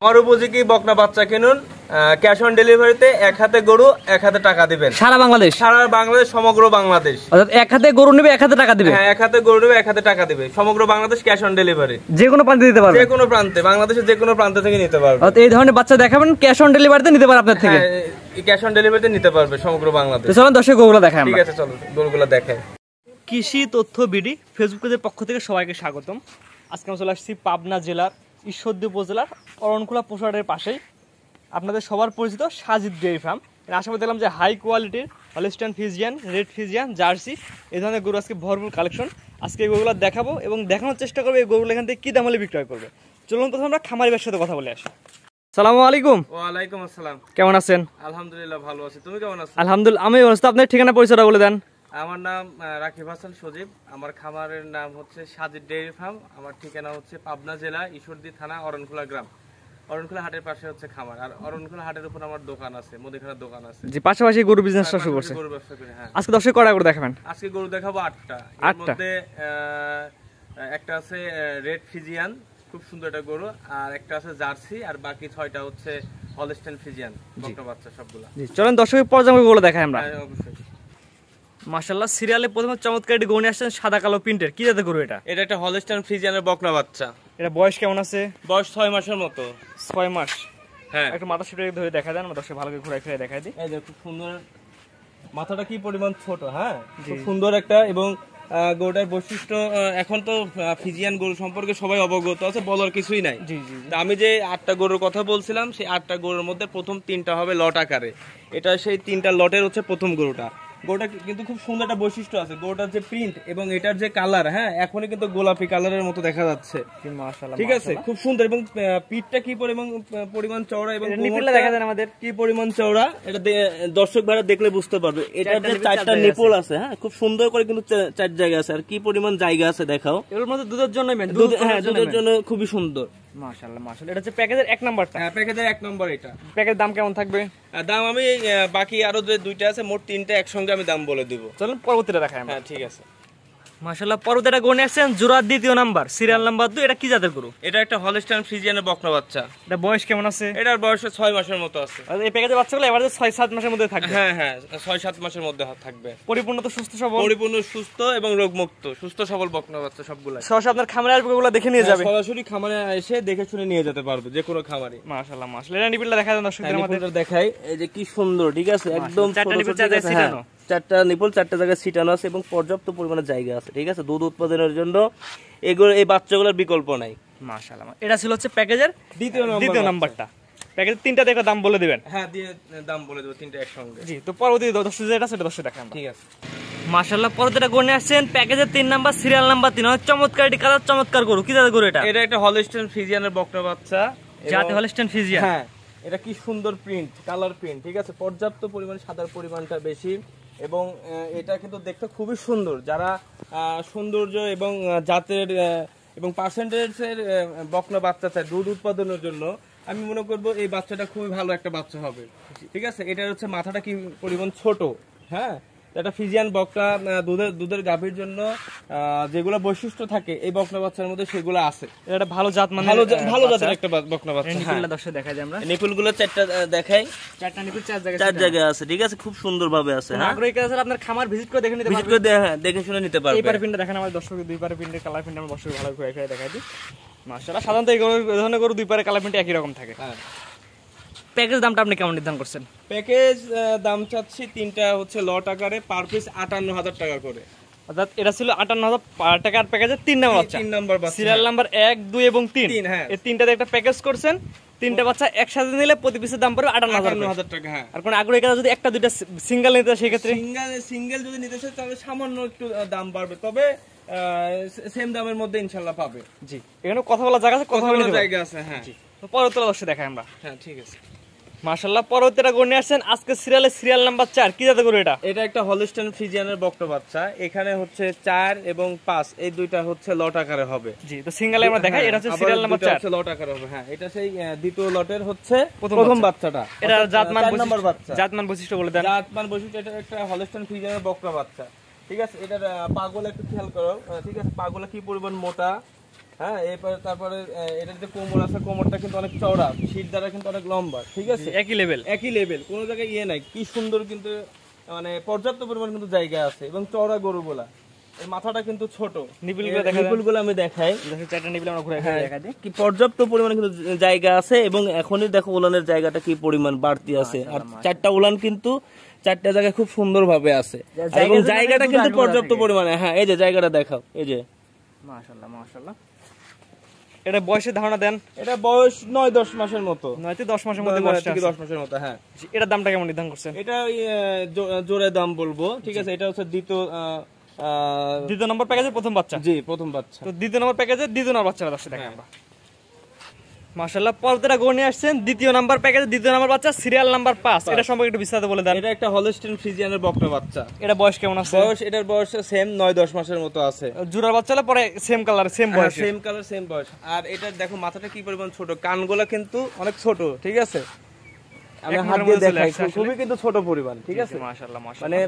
আমার উপযোগী বকনা বাচ্চা কিনুন, ক্যাশ অন ডেলিভারিতে, এক হাতে গরু এক হাতে টাকা দিবেন। সারা বাংলাদেশ সমগ্র বাংলাদেশ। অর্থাৎ এক হাতে গরু নেবে এক হাতে টাকা দিবে। হ্যাঁ, এক হাতে গরু নেবে এক হাতে টাকা দিবে। সমগ্র বাংলাদেশ ক্যাশ অন ডেলিভারি। যে কোনো প্রান্তে দিতে পারবে, যে কোনো প্রান্তে, বাংলাদেশের যে কোনো প্রান্ত থেকে নিতে পারবে। অর্থাৎ এই ধরনের বাচ্চা দেখাবেন ক্যাশ অন ডেলিভারিতে নিতে পারবে আপনার থেকে। ক্যাশ অন ডেলিভারিতে নিতে পারবে সমগ্র বাংলাদেশ। তো চলুন দর্শক গরুগুলো দেখাই। ঠিক আছে, চলো গরুগুলো দেখাই। কৃষি তথ্য বিডি ফেসবুক পেজের পক্ষ থেকে সবাইকে স্বাগতম। আজকে আমি চলে আসছি পাবনা জেলার ঈশ্বরদী উপজেলার অরণখোলা পশুহাটের পাশেই আপনাদের সবার পরিচিত সাজিদ ডেয়ারি ফার্ম। আশা করি দেখলাম যে হাই কোয়ালিটির Holstein Friesian, red Friesian, jersey এই ধরনের গরু আজকে ভরপুর কালেকশন। আজকে এই গরুগুলো দেখাবো এবং দেখানোর চেষ্টা করবো এই গরুগুলো এখান থেকে কী দাম হলে বিক্রয় করবে। চলুন প্রথমে আমরা খামারি ব্যবসার সাথে কথা বলে আসি। সালামু আলাইকুম। ওয়ালাইকুম আসসালাম। কেমন আছেন? আলহামদুলিল্লাহ ভালো আছি, তুমি কেমন আছো? আলহামদুলিল্লাহ আমি ভালো আছি। আপনার ঠিকানা পরিচয়টা বলে দেন। আমার নাম রাকিব হাসান সজীব। আমার খামারের নাম হচ্ছে সাজিদ ডেয়ারি ফার্ম। আমার ঠিকানা হচ্ছে পাবনা জেলা ঈশ্বরদী থানা অরণখোলা গ্রাম। অরণখোলা হাটের পাশে হচ্ছে খামার, আর অরণখোলা হাটের উপর আমার দোকান আছে, মুদিখানার দোকান আছে। জি, পাশাপাশি গরু বিজনেসটা শুরু করছে। গরু ব্যবসা করি। হ্যাঁ, আজকে দর্শক কয়টা করে দেখাবেন? আজকে গরু দেখাবো 8টা। এর মধ্যে একটা আছে রেড ফ্রিজিয়ান, খুব সুন্দর একটা গরু, আর একটা আছে জার্সি, আর বাকি 6টা হচ্ছে হলস্টাইন ফ্রিজিয়ান বকনা বাচ্চা সবগুলা। জি, চলেন দর্শকের পর্যায়ে গরু দেখাই আমরা। অবশ্যই। মাশাআল্লাহ, সিরিয়ালে প্রথমে চমৎকার একটি গরু নিয়ে আসছেন, সাদা কালো প্রিন্টের। কি জাতের গরু এটা? এটা একটা হলস্টাইন ফ্রিজিয়ানের বকনা বাচ্চা। এটা বয়স কেমন আছে? বয়স 6 মাসের মতো। 6 মাস। হ্যাঁ, একটু মাথা শিপটা ধরে দেখা দেন, আমরা দর্শক ভালো করে ঘুরাই ফিরে দেখাই দিই। এই যে খুব সুন্দর মাথাটা, কি পরিমাণ ছোট। হ্যাঁ, খুব সুন্দর একটা। এবং গরুটার বৈশিষ্ট্য, এখন তো ফ্রিজিয়ান গরু সম্পর্কে সবাই অবগত আছে, বলার কিছুই নাই। জি জি। আমি যে 8টা গরুর কথা বলছিলাম, সেই 8টা গরুর মধ্যে প্রথম 3টা হবে লট আকারে। এটা সেই 3টা লটের হচ্ছে প্রথম গরুটা। গরুটা কিন্তু খুব সুন্দর একটা বৈশিষ্ট্য আছে, গরুটার যে প্রিন্ট এবং এটার যে কালার, হ্যাঁ এখনই কিন্তু গোলাপি কালারের মতো দেখা যাচ্ছে। মাশাআল্লাহ, ঠিক আছে, খুব সুন্দর। এবং পিঠটা কি পরিমাণ চওড়া এবং নিপুলটা দেখা দেন আমাদের, কি পরিমাণ চওড়া, এটা দর্শক ভাইরা দেখলে বুঝতে পারবে। এটা যে 4টা নিপুল আছে, হ্যাঁ খুব সুন্দর করে কিন্তু 4 জায়গা আছে। আর কি পরিমাণ জায়গা আছে দেখাও। এর মধ্যে দুধের জন্য হ্যাঁ, দুধের জন্য খুবই সুন্দর। মাশাআল্লাহ মাশাআল্লাহ। এটা হচ্ছে প্যাকেজের 1 নাম্বারটা। হ্যাঁ, প্যাকেজের 1 নম্বর এটা। প্যাকেজের দাম কেমন থাকবে? দাম আমি বাকি আরো যে 2টা আছে, মোট 3টা একসঙ্গে আমি দাম বলে দিব। চলুন পরবর্তীটা দেখাই আমরা। হ্যাঁ, ঠিক আছে। মাশাআল্লাহ, পরবর্তীটা গরু নিয়ে আসছেন জোড়া 2য় নাম্বার, সিরিয়াল নাম্বার 2। এটা কি জাতের গরু? এটা একটা হলস্টাইন ফ্রিজিয়ানের বকনা বাচ্চা। এটা বয়স কেমন আছে? এটার বয়স 6 মাসের মতো আছে। আর এই প্যাকেজের বাচ্চাগুলো এবারে 6-7 মাসের মধ্যে থাকবে। হ্যাঁ হ্যাঁ, 6-7 মাসের মধ্যে থাকবে। পরিপূর্ণ তো সুস্থ সবল, পরিপূর্ণ সুস্থ এবং রোগমুক্ত, সুস্থ সবল বকনা বাচ্চা সবগুলো। সরাসরি আপনার খামারে আসবে, ওগুলো দেখে নিয়ে যাবে। সরাসরি খামারে এসে দেখে শুনে নিয়ে যেতে পারবে যে কোনো খামারে। মাশাআল্লাহ মাশাআল্লাহ। এটা নিপিলটা দেখা দেন দর্শকদের আমাদের। দেখাই, এই যে কি সুন্দর। ঠিক আছে, একদম 4টা নিপিল 4 জায়গায় ছিটানো। 4টা নিপুল 4টা জায়গায় ছিটানো আছে এবং পর্যাপ্ত পরিমাণে জায়গা আছে। ঠিক আছে, দুধ উৎপাদনের জন্য এগুলো, এই বাচ্চাগুলোর বিকল্প নাই। মাশাআল্লাহ। এটা ছিল হচ্ছে প্যাকেজের 2য় নাম্বারটা। প্যাকেজের 3টা দেখে দাম বলে দিবেন। হ্যাঁ, দিয়ে দাম বলে দেব 3টা একসঙ্গে। জি, তো পরবর্তী দর্শক যেটা সেটা দর্শক দেখান। ঠিক আছে। মাশাআল্লাহ, পরবর্তীটা গরু নিয়ে আসছেন প্যাকেজের 3 নাম্বার, সিরিয়াল নাম্বার 3। অনেক চমৎকার একটি কালার, চমৎকার গরু। কি জাতের গরু এটা? এটা একটা হলস্টাইন ফ্রিজিয়ানের বকনা বাচ্চা। জাতে হলস্টাইন ফ্রিজিয়ান। হ্যাঁ, এটা কি সুন্দর প্রিন্ট, কালার প্রিন্ট। ঠিক আছে, পর্যাপ্ত পরিমাণে সাদার পরিমাণটা বেশি এবং এটা কিন্তু দেখতে খুবই সুন্দর। যারা সৌন্দর্য এবং জাতের এবং পার্সেন্টেজের বকনা বাচ্চা চায় দুধ উৎপাদনের জন্য, আমি মনে করবো এই বাচ্চাটা খুবই ভালো একটা বাচ্চা হবে। ঠিক আছে, এটার হচ্ছে মাথাটা কি পরিমাণ ছোট। হ্যাঁ, এটা ফ্রিজিয়ান বকনা দুধের গাভীর জন্য যেগুলো বৈশিষ্ট্য থাকে এই বকনা বাচ্চার মধ্যে সেগুলো আছে। এটা ভালো জাত, মানে ভালো জাতের একটা বকনা বাচ্চা। নিপুলটা দর্শক দেখাই দিই আমরা। নিপুলগুলো 4টা দেখাই। 4টা নিপুল 4 জায়গায় আছে। ঠিক আছে, খুব সুন্দর ভাবে আছে। হ্যাঁ, আগ্রহী কাছে আপনার খামার ভিজিট করে দেখে নিতে পারবেন। ভিজিট করে দেখে শুনে নিতে পারবেন। এই পারে পিনটা দেখেন আমাদের দর্শকদের, 2 পারে পিনটা কালার পিনটা আমরা দর্শক ভালো করে দেখাই দিই। মাশাআল্লাহ, সাধারণত এই ধরনের গরু 2 পারে কালার পিনটা একই রকম থাকে। হ্যাঁ, প্যাকেজ দামটা আপনি কেমন নির্ধারণ করছেন? প্যাকেজ দাম চাচ্ছি 3টা হচ্ছে লট আকারে, পার পিস 58,000 টাকা করে। অর্থাৎ এটা ছিল 58,000 টাকার প্যাকেজের 3 নাম্বার বাচ্চা। 3 নাম্বার বাচ্চা, সিরিয়াল নাম্বার 1, 2 এবং 3। হ্যাঁ, এই 3টাতে একটা প্যাকেজ করছেন। 3টা বাচ্চা একসাথে নিলে প্রতি পিসের দাম পড়বে 58,000 টাকা। হ্যাঁ, আর কোন আগ্রহী কাছে যদি একটা দুইটা সিঙ্গেল নিতে, সেই ক্ষেত্রে সিঙ্গেল যদি নিতে চায় তাহলে সামান্য একটু দাম বাড়বে, তবে সেম দামের মধ্যে ইনশাআল্লাহ পাবে। জি, এখানে কথা বলা জায়গা আছে, কথা বলার জায়গা আছে। হ্যাঁ, তো পরবর্তী দর্শক দেখাই আমরা। হ্যাঁ, ঠিক আছে। মাশাআল্লাহ, পরবর্তীটা গরু নিয়ে আসছেন আজকে সিরিয়াল নাম্বার 4। কি জাতের গরু এটা? এটা একটা হলস্টাইন ফ্রিজিয়ানের বকনা বাচ্চা। এখানে হচ্ছে 4 এবং 5 এই 2টা হচ্ছে লট আকারে হবে। জি, তো সিঙ্গেলে আমরা দেখাই। এটা হচ্ছে সিরিয়াল নাম্বার 4, হচ্ছে লট আকারে হবে। হ্যাঁ, এটা সেই 2য় লটের হচ্ছে প্রথম বাচ্চাটা। এটা জাতমান নাম্বার বাচ্চা। জাতমান বৈশিষ্ট্য বলে দেন। জাতমান বৈশিষ্ট্য, এটা একটা হলস্টাইন ফ্রিজিয়ানের বকনা বাচ্চা। ঠিক আছে, এটার পাগুলো একটু খেয়াল করো। ঠিক আছে, পাগুলো কি পরিমাণ মোটা হ্যাঁ এরপরে তারপরে এটার যে কোমর আছে কোমরটা কিন্তু অনেক চওড়া, শীত দ্বারা কিন্তু অনেক লম্বা, ঠিক আছে একই লেভেল কোনো জায়গায় নাই, কি সুন্দর কিন্তু মানে পর্যাপ্ত পরিমাণ কিন্তু জায়গা আছে এবং চওড়া গরুগুলা। এর মাথাটা কিন্তু ছোট, নিপুলগুলো আমি দেখাই, চারটা নিপিল আমরা ঘুরে দেখাই দিই, কি পর্যাপ্ত পরিমাণে কিন্তু জায়গা আছে এবং এখনই দেখো উলানের জায়গাটা কি পরিমাণ বাড়তি আছে। আর চারটা উলান কিন্তু চারটা জায়গায় খুব সুন্দর ভাবে আছে এবং জায়গাটা কিন্তু পর্যাপ্ত পরিমাণে। হ্যাঁ এই যে জায়গাটা দেখাও, এই যে মাশাআল্লাহ মাশাআল্লাহ। এটা বয়সের ধারণা দেন। এটা বয়স 9-10 মাসের মতো, 9-10 মাসের মধ্যে বয়স থেকে 10 মাসের মতো। হ্যাঁ এটার দামটা কেমন নির্ধারণ করছেন? এটা জোরে দাম বলবো, ঠিক আছে। এটা হচ্ছে দ্বিতীয় নম্বর প্যাকেজের প্রথম বাচ্চা। জি প্রথম বাচ্চা। তো দ্বিতীয় নম্বর প্যাকেজের দ্বিতীয় নম্বর বাচ্চাটা দর্শক দেখেন আমরা। মাশাআল্লাহ পরবর্তীটা গড় নিয়ে আসছেন দ্বিতীয় নাম্বার প্যাকেজের দ্বিতীয় নাম্বার বাচ্চা, সিরিয়াল নাম্বার 5। এটা সম্পর্কে একটু বিস্তারিত বলে দেন। এটা একটা হলস্টেইন ফ্রিজিয়ানের বকনা বাচ্চা। এটা বয়স কেমন আছে? এটার বয়স সেম 9-10 মাসের মতো আছে। জোড়ার বাচ্চা হলে পরে সেম কালার সেম বয়স, সেম কালার সেম বয়স। আর এটা দেখো মাথাটা কি পরিমাণ ছোট, কানগুলা কিন্তু অনেক ছোট, ঠিক আছে। আমি হাত দিয়ে দেখাই, খুবই কিন্তু ছোট পরিমাণ, ঠিক আছে। মাশাআল্লাহ মাশাআল্লাহ। মানে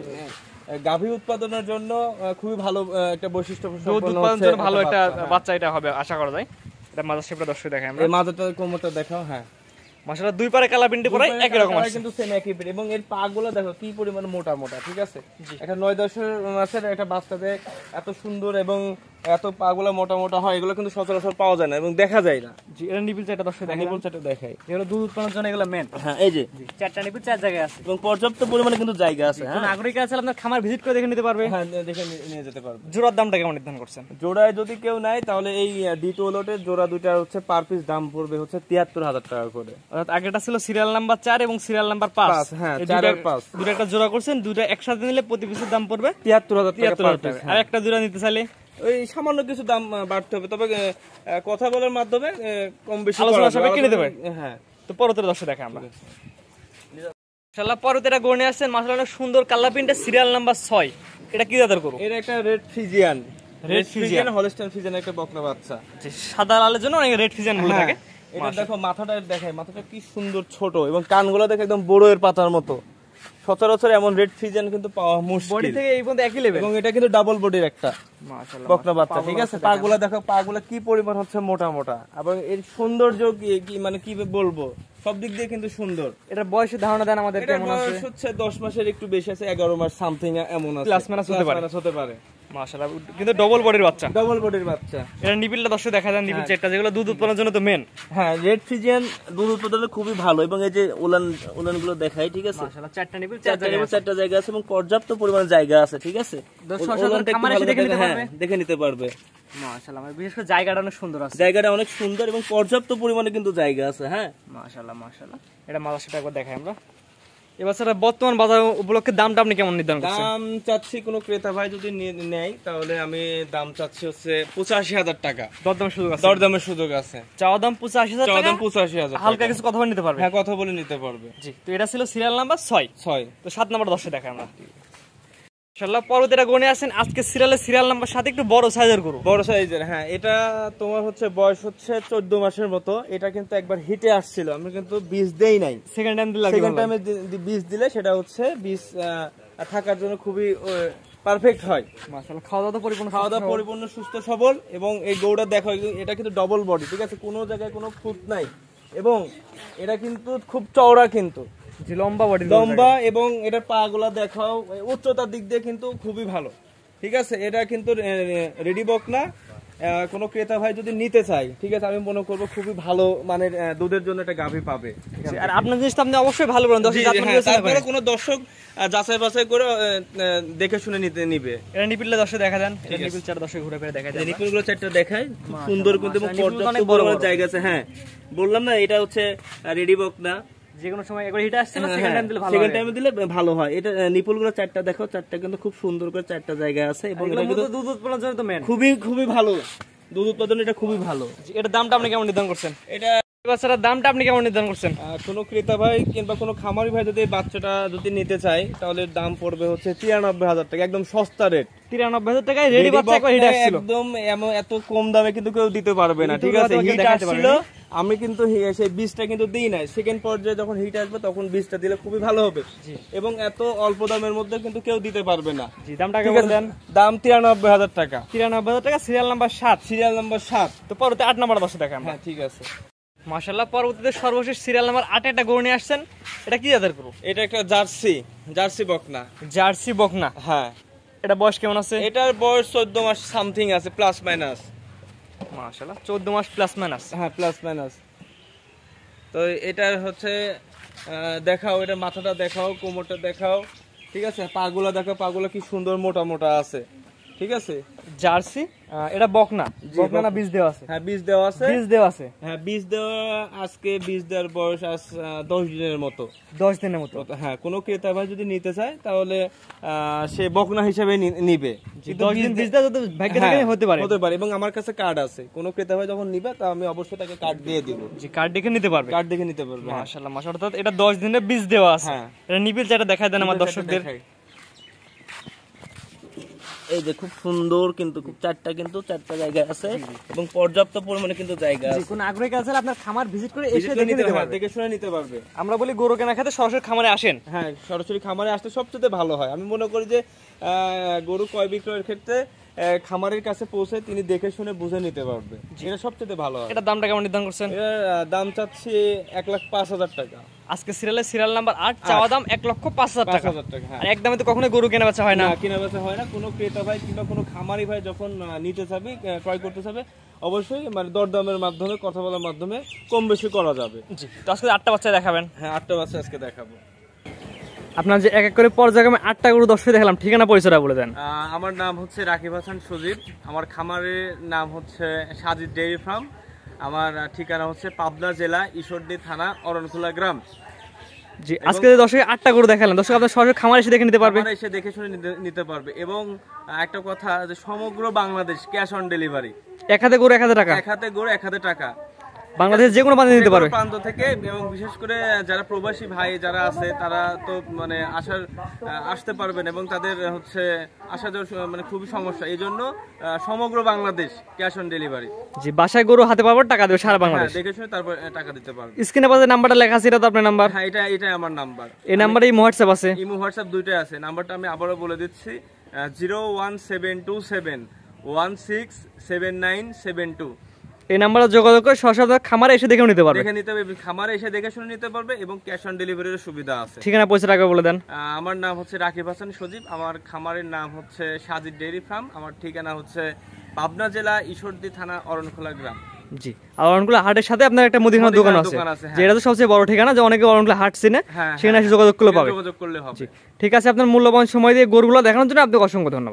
গাভী উৎপাদনের জন্য খুবই ভালো একটা বৈশিষ্ট্য, দুধ উৎপাদনের জন্য ভালো একটা বাচ্চা এটা হবে আশা করা যায়। এটা মাথার শেপটা দর্শক দেখাই আমরা। এই মাথাটা কোমরটা দেখাও। হ্যাঁ মাশাআল্লাহ দুই পারে কালা পিন্ডি পরে একই রকম আছে কিন্তু সেম একই পিন্ডি এবং এর পাগুলো দেখো কি পরিমাণ মোটা মোটা, ঠিক আছে। একটা 9-10 মাসের একটা বাচ্চাদের এত সুন্দর এবং এত পাগুলো মোটা মোটা হয়, এগুলো কিন্তু সচরাচর পাওয়া যায় না এবং দেখা যায় না। জি এটা নিপিল চারটা দর্শক দেখাই, নিপিল চারটা দেখাই, এগুলো দুধ উৎপাদনের জন্য এগুলো মেন। হ্যাঁ এই যে চারটা নিপিল চার জায়গায় আছে এবং পর্যাপ্ত পরিমাণে কিন্তু জায়গা আছে। হ্যাঁ নাগরিক আছে আপনার খামার ভিজিট করে দেখে নিতে পারবে। হ্যাঁ দেখে নিয়ে যেতে পারবে। জোড়ার দামটা কেমন নির্ধারণ করছেন? জোড়ায় যদি কেউ নেয় তাহলে এই দ্বিতীয় লটের জোড়া দুইটা হচ্ছে পার পিস দাম পড়বে হচ্ছে 73,000 টাকা করে। অর্থাৎ আগেটা ছিল সিরিয়াল নাম্বার 4 এবং সিরিয়াল নাম্বার 5। হ্যাঁ 4 আর 5 দুটো একটা জোড়া করছেন, দুটো একসাথে নিলে প্রতি পিসের দাম পড়বে 73,000 টাকা। আর একটা জোড়া নিতে চাইলে ওই সামান্য কিছু দাম বাড়তে হবে, তবে কথা বলার মাধ্যমে কম বেশি আলোচনা সবাই কিনে দেবে। হ্যাঁ তো পরবর্তী দর্শক দেখা আমরা ইনশাআল্লাহ। পরবর্তীটা গড়ে আসছেন মাশাআল্লাহ অনেক সুন্দর কালার প্রিন্টের সিরিয়াল নাম্বার 6। এটা কি জাতের গরু? এটা একটা রেড ফ্রিজিয়ান হলস্টেইন ফ্রিজিয়ান একটা বকনা বাচ্চা। সাদা লালের জন্য অনেক রেড ফ্রিজিয়ান বলে থাকে। এটা দেখো মাথাটা দেখাই, মাথাটা কি সুন্দর ছোট এবং কানগুলো দেখো একদম বড়ের পাতার মতো। সচরাচর এমন রেড ফ্রিজিয়ান কিন্তু পাওয়া মুশকিল। বডি থেকে এই পর্যন্ত একই লেভেল এবং এটা কিন্তু ডাবল বডির একটা মাশাআল্লাহ বকনা বাচ্চা, ঠিক আছে। পাগুলা দেখো, পাগুলা কি পরিমাণ হচ্ছে মোটা মোটা এবং এর সৌন্দর্য কি মানে কি বলবো, সব দিক দিয়ে কিন্তু সুন্দর। এটা বয়সের ধারণা দেন আমাদের কেমন আছে? বয়স হচ্ছে 10 মাসের একটু বেশি আছে, 11 মাস সামথিং এমন আছে, প্লাস মাইনাস হতে পারে মাশাআল্লাহ। কিন্তু ডবল বডির বাচ্চা, এটা নিপিলটা দর্শক দেখা যায়, নিপিল চারটা যেগুলো দুধ উৎপাদনের জন্য তো মেন। হ্যাঁ রেড ফ্রিজিয়ান দুধ উৎপাদনে খুবই ভালো এবং এই যে উলানগুলো দেখাই, ঠিক আছে। মাশাআল্লাহ চারটা নিপিল চারটা জায়গা আছে এবং পর্যাপ্ত পরিমাণ জায়গা আছে, ঠিক আছে। দেখে নিতে পারবে। মাশাআল্লাহ বিশেষ করে জায়গাটা অনেক সুন্দর আছে, জায়গাটা অনেক সুন্দর এবং পর্যাপ্ত পরিমাণে কিন্তু জায়গা আছে। হ্যাঁ মাশাআল্লাহ মাশাআল্লাহ। এটা মাথা সেটা একবার দেখাই আমরা। এবার স্যার বর্তমান বাজার উপলক্ষে দামটা আপনি কেমন নির্ধারণ করছেন? দাম চাচ্ছি কোনো ক্রেতা ভাই যদি নেয় তাহলে আমি দাম চাচ্ছি হচ্ছে 85,000 টাকা। দরদামের সুযোগ আছে। চাওয়া দাম 85,000 টাকা, 85,000 হালকা কিছু কথা বলে নিতে পারবে। হ্যাঁ কথা বলে নিতে পারবে। জি তো এটা ছিল সিরিয়াল নাম্বার 6। তো 7 নাম্বার 10 দেখাই আমরা ইনশাআল্লাহ। পরবর্তীটা গনে আসেন আজকে সিরিয়াল নাম্বার 7 একটু বড় সাইজের গরু, বড় সাইজের। হ্যাঁ এটা তোমার হচ্ছে বয়স হচ্ছে 14 মাসের মতো। এটা কিন্তু একবার হিটে আসছিল, আমি কিন্তু বীজ দেই নাই, সেকেন্ড টাইমে বীজ দিলে সেটা হচ্ছে বীজ থাকার জন্য খুবই পারফেক্ট হয়। মাশাআল্লাহ খাওয়া দাওয়া পরিপূর্ণ সুস্থ সবল এবং এই গরুটা দেখো এটা কিন্তু ডবল বডি, ঠিক আছে। কোনো জায়গায় কোনো ফুট নাই এবং এটা কিন্তু খুব চওড়া, কিন্তু লম্বা এবং এটার পা গুলা দেখাও উচ্চতার দিক দিয়ে কিন্তু খুবই ভালো, ঠিক আছে। এটা কিন্তু রেডি বকনা, কোনো ক্রেতা ভাই যদি নিতে চাই, ঠিক আছে, আমি মনে করবো খুবই ভালো মানের দুধের জন্য একটা গাভী পাবে। আর আপনার জিনিসটা আপনি অবশ্যই ভালো বলেন, তারপরে কোনো দর্শক যাচাই বাছাই করে দেখে শুনে নিবে। এটা নিপিলটা দর্শক দেখা যান, এটা নিপিল চার দর্শক ঘুরে ফিরে দেখা যায়, নিপিলগুলো চারটা দেখায় খুব সুন্দর কিন্তু পর্যাপ্ত বড় বড় জায়গা আছে। হ্যাঁ বললাম না এটা হচ্ছে রেডি বকনা, যেকোনো সময় একবার হিট আসছে না, সেকেন্ড টাইমে দিলে ভালো হয়। এটা নিপুলগুলো চারটা দেখো, চারটা কিন্তু খুব সুন্দর করে চারটা জায়গা আছে এবং এটা কিন্তু দুধ উৎপাদনের জন্য তো মেন, খুবই ভালো দুধ উৎপাদন, এটা খুবই ভালো। এটার দামটা আপনি কেমন নির্ধারণ করছেন? এটা বাচ্চাটার দামটা আপনি কেমন নির্ধারণ করছেন? কোনো ক্রেতা ভাই কিংবা কোনো খামারি ভাই যদি বাচ্চাটা যদি নিতে চায় তাহলে দাম পড়বে হচ্ছে 93,000 টাকা, একদম সস্তা রেট। 93,000 টাকায় রেডি বাচ্চা একবার হিট আসছিল, একদম এত কম দামে কিন্তু কেউ দিতে পারবে না, ঠিক আছে। হিট আসছিল আমি কিন্তু সেই বীজটা কিন্তু দিই নাই, সেকেন্ড পর্যায়ে যখন হিট আসবে তখন বীজটা দিলে খুবই ভালো হবে। এবং এত অল্প দামের মধ্যে কিন্তু কেউ দিতে পারবে না। জি, দামটা কেমন দেন? দাম 93,000 টাকা। 93,000 টাকা, সিরিয়াল নাম্বার 7। Serial number 7। তো পরবর্তী 8 নাম্বার দর্শক দেখাম। হ্যাঁ ঠিক আছে। মাশাআল্লাহ, পরবর্তীতে সর্বশেষ সিরিয়াল নাম্বার 8 একটা গরু নিয়ে আসছেন। এটা কি জাতের গরু? এটা একটা জার্সি বকনা। জার্সি বকনা। হ্যাঁ। এটা বয়স কেমন আছে? এটার বয়স 14 মাস সামথিং আছে, প্লাস মাইনাস। মাশাআল্লাহ, 14 মাস প্লাস মাইনাস। হ্যাঁ, প্লাস মাইনাস। তো এটা হচ্ছে দেখাও, এটা মাথাটা দেখাও, কোমরটা দেখাও, ঠিক আছে? পাগুলা দেখাও, পাগুলা কি সুন্দর মোটা মোটা আছে, ঠিক আছে? জার্সি, এটা বকনা। বকনা না বীজ দেওয়া আছে? হ্যাঁ, বীজ দেওয়া আছে। বীজ দেওয়া আছে। হ্যাঁ, বীজ দেওয়া। আজকে বীজ দেওয়ার বয়স 10 দিনের মতো। 10 দিনের মতো। হ্যাঁ, কোনো ক্রেতা ভাই যদি নিতে চায় তাহলে সে বকনা হিসেবে নিবে। 10 দিন বীজ দেওয়া যদি ভাগ্যে থাকে হতে পারে। হতে পারে, এবং আমার কাছে কার্ড আছে। কোনো ক্রেতা ভাই যখন নিবে তা আমি অবশ্যই তাকে কার্ড দিয়ে দিব। জি, কার্ড দেখে নিতে পারবে। কার্ড দেখে নিতে পারবে। মাশাআল্লাহ, মাশাআল্লাহ। অর্থাৎ এটা 10 দিনের বীজ দেওয়া আছে। হ্যাঁ। এটা নিবিল যেটা দেখায় দেন আমার দর্শকদের। এই যে খুব সুন্দর, কিন্তু খুব চারটা জায়গা আছে এবং পর্যাপ্ত পরিমাণে কিন্তু জায়গা আছে। কোন আগ্রহী কাছে আপনার খামার ভিজিট করে এসে দেখে নিতে পারবে, দেখে শুনে নিতে পারবে। আমরা বলি গরু কেনা খাতে সরাসরি খামারে আসেন। হ্যাঁ, সরাসরি খামারে আসতে সবচেয়ে ভালো হয়। আমি মনে করি যে গরু ক্রয় বিক্রয়ের ক্ষেত্রে খামারের কাছে পৌঁছে তিনি দেখে শুনে বুঝে নিতে পারবে, এটা সবচেয়ে ভালো হয়। এটা দামটা কেমন নির্ধারণ করছেন? এর দাম চাচ্ছি 1,05,000 টাকা। আজকে সিরিয়াল নাম্বার 8, চাওয়া দাম 1,05,000 টাকা। 5,000 টাকা। হ্যাঁ, আর একদমই তো কখনো গরু কেনা বেচা হয় না। কেনা বেচা হয় না। কোনো ক্রেতা ভাই কিংবা কোনো খামারি ভাই যখন নিতে চাবে, ক্রয় করতে চাবে, অবশ্যই মানে দরদামের মাধ্যমে, কথা বলার মাধ্যমে কম বেশি করা যাবে। জি, তো আজকে 8টা বাচ্চা দেখাবেন। হ্যাঁ, 8টা বাচ্চা আজকে দেখাবো। আপনার যে এক এক করে পর্যায়ক্রমে 8টা গরু দর্শক দেখালাম, ঠিকানা পরিচয়টা বলে দেন। আমার নাম হচ্ছে রাকিব হাসান সজীব। আমার খামারের নাম হচ্ছে সাজিদ ডেইরি ফার্ম। আমার ঠিকানা হচ্ছে পাবনা জেলা, ঈশ্বরদী থানা, অরণখোলা গ্রাম। জি, আজকে দর্শক 8টা গরু দেখালাম। দর্শক আপনার সরাসরি খামারে এসে দেখে নিতে পারবে। খামারে এসে দেখে শুনে নিতে পারবে। এবং একটা কথা, যে সমগ্র বাংলাদেশ ক্যাশ অন ডেলিভারি। এক হাতে গরু 1,000 টাকা। এক হাতে গরু 1,000 টাকা। বাংলাদেশের যে কোনো প্রান্তে নিতে পারবে। প্রান্ত থেকে, এবং বিশেষ করে যারা প্রবাসী ভাই যারা আছে তারা তো মানে আসতে পারবেন, এবং তাদের হচ্ছে আসা যাওয়ার মানে খুবই সমস্যা। এই জন্য সমগ্র বাংলাদেশ ক্যাশ অন ডেলিভারি। জি, বাসায় গরু হাতে পাবো, টাকা দেবে সারা বাংলাদেশ। দেখে শুনে তারপর টাকা দিতে পারবে। স্ক্রিনে পাশে নাম্বারটা লেখা আছে, এটা তো আপনার নাম্বার? হ্যাঁ, এটাই আমার নাম্বার। এই নাম্বারে ইমো হোয়াটসঅ্যাপ আছে? ইমো হোয়াটসঅ্যাপ দুইটাই আছে। নাম্বারটা আমি আবারও বলে দিচ্ছি, 01727167972। এই নাম্বারে যোগাযোগ করে সরাসরি খামারে এসে দেখেও নিতে পারবে। খামারে এসে দেখে শুনে নিতে পারবে, এবং ক্যাশ অন ডেলিভারির সুবিধা আছে। ঠিকানা পয়সা টাকা বলে দেন। আমার নাম হচ্ছে রাকিব হাসান সজীব। আমার খামারের নাম হচ্ছে সাজিদ ডেইরি ফার্ম। আমার ঠিকানা হচ্ছে পাবনা জেলা, ঈশ্বরদী থানা, অরণখোলা গ্রাম। জি, আর অরণখোলা হাটের সাথে আপনার একটা মুদিখানার দোকান আছে, যেটা তো সবচেয়ে বড় ঠিকানা, যে অনেকে অরণখোলা হাট চিনে, সেখানে এসে যোগাযোগ করলে পাবে। যোগাযোগ করলে হবে। ঠিক আছে, আপনার মূল্যবান সময় দিয়ে গরুগুলো দেখানোর জন্য আপনাকে অসংখ্য ধন্যবাদ।